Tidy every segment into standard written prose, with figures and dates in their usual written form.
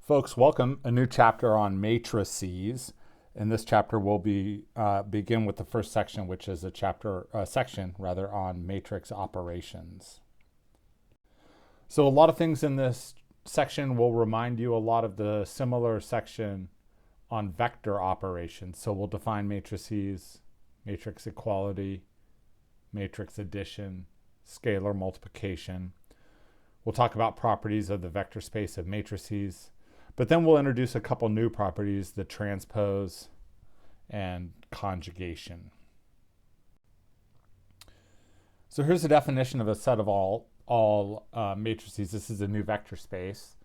Folks, welcome. A new chapter on matrices. In this chapter, we'll begin with the first section, which is a section on matrix operations. So a lot of things in this section will remind you a lot of the similar section on vector operations. So we'll define matrices, matrix equality, matrix addition, scalar multiplication. We'll talk about properties of the vector space of matrices. But then we'll introduce a couple new properties, the transpose and conjugation. So here's a definition of a set of all matrices. This is a new vector space.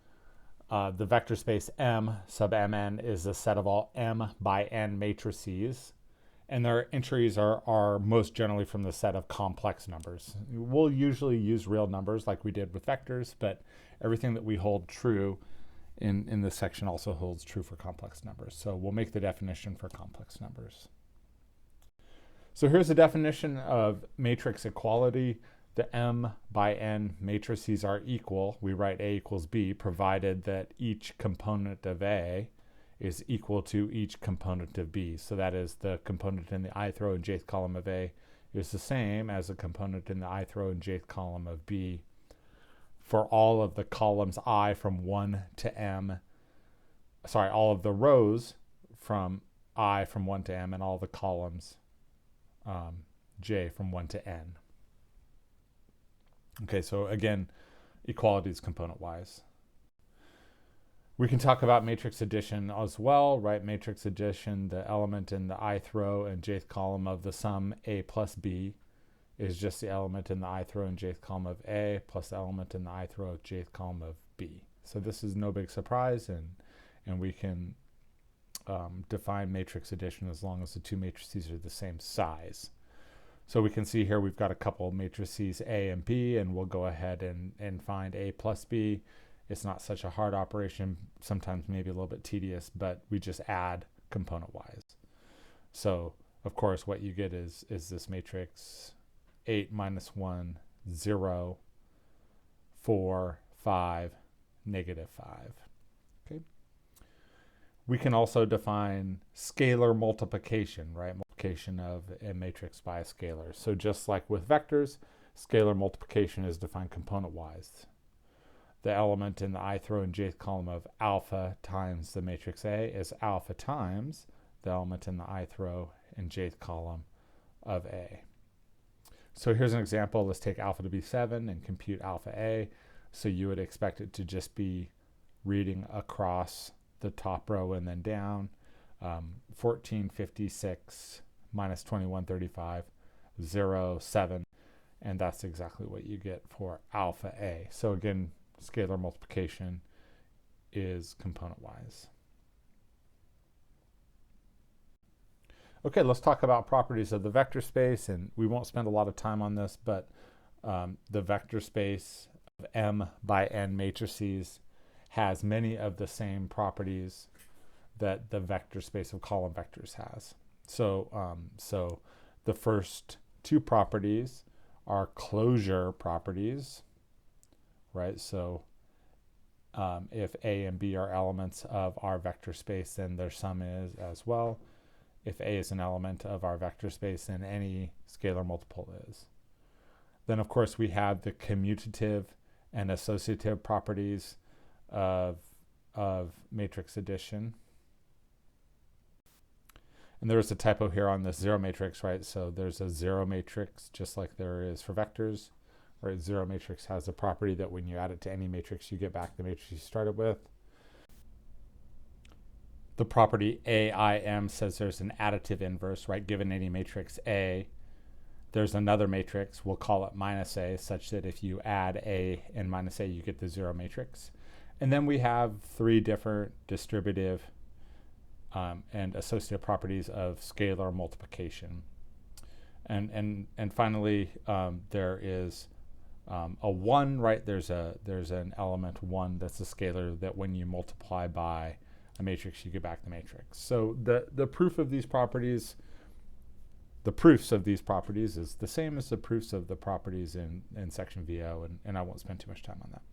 The vector space M sub Mn is a set of all M by N matrices. And their entries are most generally from the set of complex numbers. We'll usually use real numbers like we did with vectors, but everything that we hold true in this section also holds true for complex numbers. So we'll make the definition for complex numbers. So here's a definition of matrix equality. The M by N matrices are equal. We write A equals B, provided that each component of A is equal to each component of B. So that is the component in the ith row and jth column of A is the same as the component in the ith row and jth column of B. For all of the columns I from 1 to M, all of the rows from I from 1 to M, and all the columns J from 1 to N. Okay, so again, equality is component-wise. We can talk about matrix addition as well, right? Matrix addition, the element in the ith row and jth column of the sum A plus B is just the element in the ith row and jth column of A plus the element in the ith row and jth column of B. So this is no big surprise, and we can define matrix addition as long as the two matrices are the same size. So we can see here we've got a couple matrices A and B, and we'll go ahead and find A plus B. It's not such a hard operation, sometimes maybe a little bit tedious, but we just add component-wise. So of course what you get is this matrix 8 minus 1, 0, 4, 5, negative 5. Okay. We can also define scalar multiplication, right? Multiplication of a matrix by a scalar. So just like with vectors, scalar multiplication is defined component-wise. The element in the ith row and jth column of alpha times the matrix A is alpha times the element in the ith row and jth column of A. So here's an example. Let's take alpha to be 7 and compute alpha A. So you would expect it to just be reading across the top row and then down. 1456 minus 2135, 0, 7. And that's exactly what you get for alpha A. So again, scalar multiplication is component-wise. Okay, let's talk about properties of the vector space, and we won't spend a lot of time on this, but the vector space of M by N matrices has many of the same properties that the vector space of column vectors has. So the first two properties are closure properties, right? So if A and B are elements of our vector space, then their sum is as well. If A is an element of our vector space, then any scalar multiple is. Then, of course, we have the commutative and associative properties of matrix addition. And there's a typo here on this zero matrix, right? So there's a zero matrix just like there is for vectors, right? Zero matrix has a property that when you add it to any matrix, you get back the matrix you started with. The property AIM says there's an additive inverse, right? Given any matrix A, there's another matrix, we'll call it minus A, such that if you add A and minus A, you get the zero matrix. And then we have three different distributive and associative properties of scalar multiplication. And finally, there is a 1, right? There's an element 1 that's a scalar that when you multiply by a matrix, you get back the matrix. So the proof of these properties, the proofs of these properties is the same as the proofs of the properties in section VO, and I won't spend too much time on that.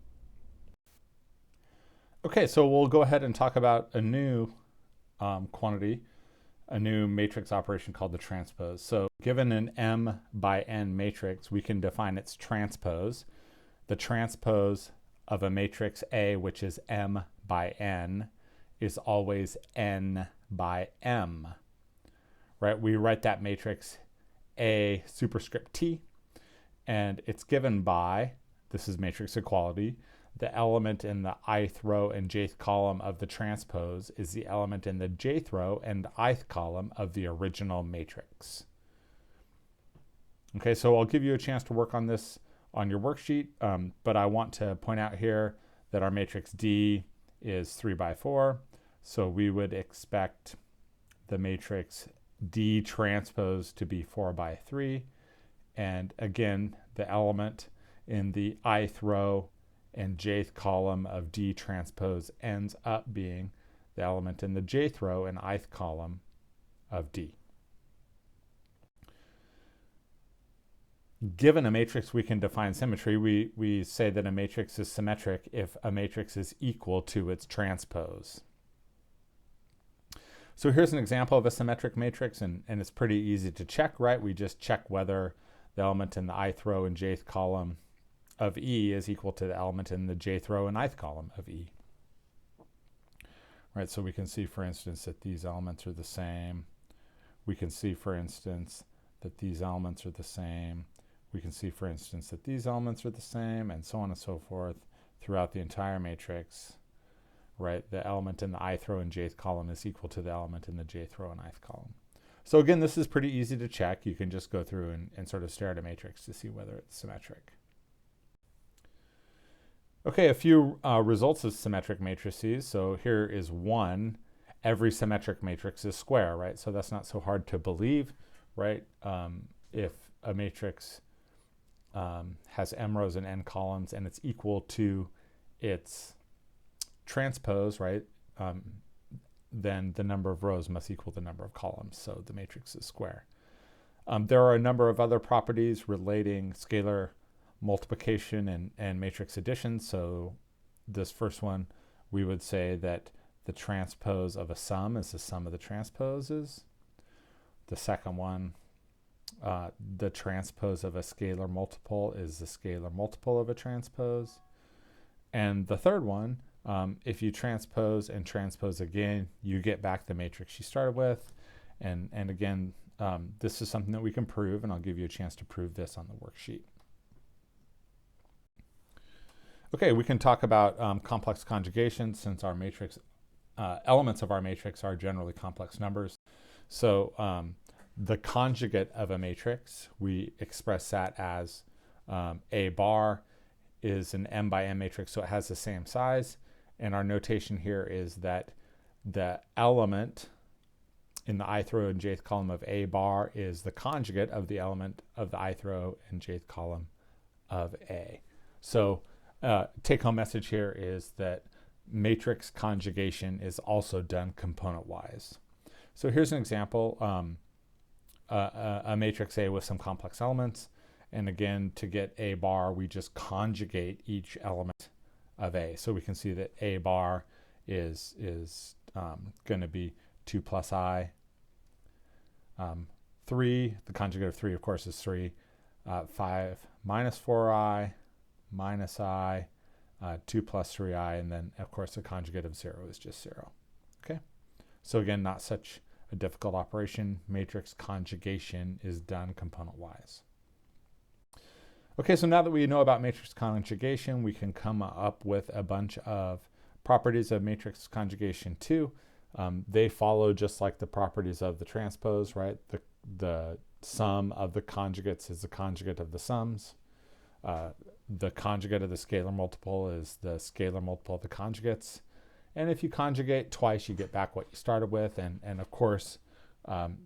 Okay, so we'll go ahead and talk about a new quantity, a new matrix operation called the transpose. So given an M by N matrix, we can define its transpose. The transpose of a matrix A, which is M by N, is always N by M, right? We write that matrix A superscript T, and it's given by, this is matrix equality, the element in the ith row and jth column of the transpose is the element in the jth row and ith column of the original matrix. Okay, so I'll give you a chance to work on this on your worksheet, but I want to point out here that our matrix D is 3 by 4, so we would expect the matrix D transpose to be 4 by 3, and again, the element in the ith row and jth column of D transpose ends up being the element in the jth row and ith column of D. Given a matrix, we can define symmetry. We say that a matrix is symmetric if a matrix is equal to its transpose. So here's an example of a symmetric matrix, and it's pretty easy to check, right? We just check whether the element in the ith row and jth column of E is equal to the element in the jth row and ith column of E. Right, so we can see, for instance, that these elements are the same. We can see, for instance, that these elements are the same. We can see, for instance, that these elements are the same, and so on and so forth throughout the entire matrix. Right, the element in the ith row and jth column is equal to the element in the jth row and ith column. So again, this is pretty easy to check. You can just go through and sort of stare at a matrix to see whether it's symmetric. Okay, a few results of symmetric matrices. So here is one. Every symmetric matrix is square, right? So that's not so hard to believe, right? If a matrix has m rows and n columns and it's equal to its transpose, right? Then the number of rows must equal the number of columns. So the matrix is square. There are a number of other properties relating scalar multiplication and matrix addition. So this first one, we would say that the transpose of a sum is the sum of the transposes. The second one, the transpose of a scalar multiple is the scalar multiple of a transpose. And the third one, if you transpose and transpose again, you get back the matrix you started with. And again, this is something that we can prove, and I'll give you a chance to prove this on the worksheet. Okay, we can talk about complex conjugation since our matrix, elements of our matrix are generally complex numbers. So the conjugate of a matrix, we express that as A bar is an M by M matrix, so it has the same size. And our notation here is that the element in the ith row and jth column of A bar is the conjugate of the element of the ith row and jth column of A. So take-home message here is that matrix conjugation is also done component-wise. So here's an example, a matrix A with some complex elements. And again, to get A bar, we just conjugate each element of A. So we can see that A bar is going to be 2 plus I. 3, the conjugate of 3, of course, is 3. 5 minus 4I minus I, 2 plus 3I, and then, of course, the conjugate of 0 is just 0. Okay? So again, not such a difficult operation. Matrix conjugation is done component-wise. Okay, so now that we know about matrix conjugation, we can come up with a bunch of properties of matrix conjugation too. They follow just like the properties of the transpose, right? The sum of the conjugates is the conjugate of the sums. The conjugate of the scalar multiple is the scalar multiple of the conjugates. And if you conjugate twice, you get back what you started with. And of course,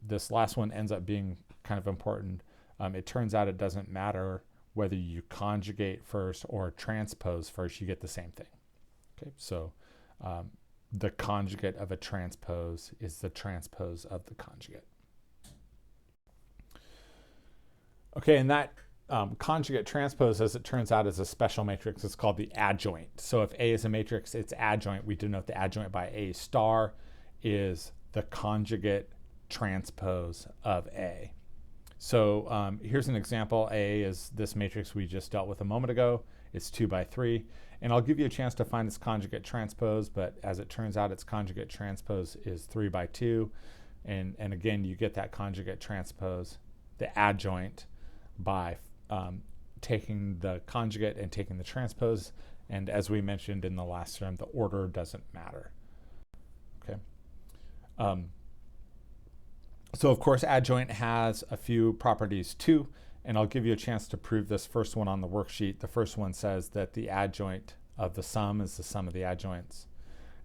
this last one ends up being kind of important. It turns out it doesn't matter whether you conjugate first or transpose first, you get the same thing. Okay, so the conjugate of a transpose is the transpose of the conjugate. Okay, and that conjugate transpose, as it turns out, is a special matrix. It's called the adjoint. So if A is a matrix, its adjoint, we denote the adjoint by A star, is the conjugate transpose of A. So here's an example. A is this matrix we just dealt with a moment ago. It's 2 by 3. And I'll give you a chance to find its conjugate transpose, but as it turns out, its conjugate transpose is 3 by 2. And again, you get that conjugate transpose, the adjoint, by taking the conjugate and taking the transpose. And as we mentioned in the last term, the order doesn't matter. Okay. So of course, adjoint has a few properties too, and I'll give you a chance to prove this first one on the worksheet. The first one says that the adjoint of the sum is the sum of the adjoints.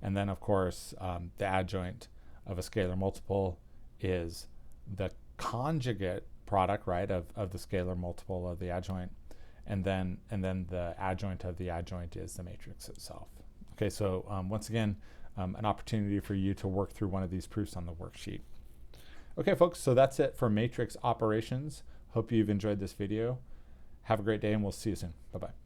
And then of course, the adjoint of a scalar multiple is the conjugate product, right, of the scalar multiple of the adjoint. And then the adjoint of the adjoint is the matrix itself. Okay, so once again, an opportunity for you to work through one of these proofs on the worksheet. Okay, folks, so that's it for matrix operations. Hope you've enjoyed this video. Have a great day, and we'll see you soon. Bye-bye.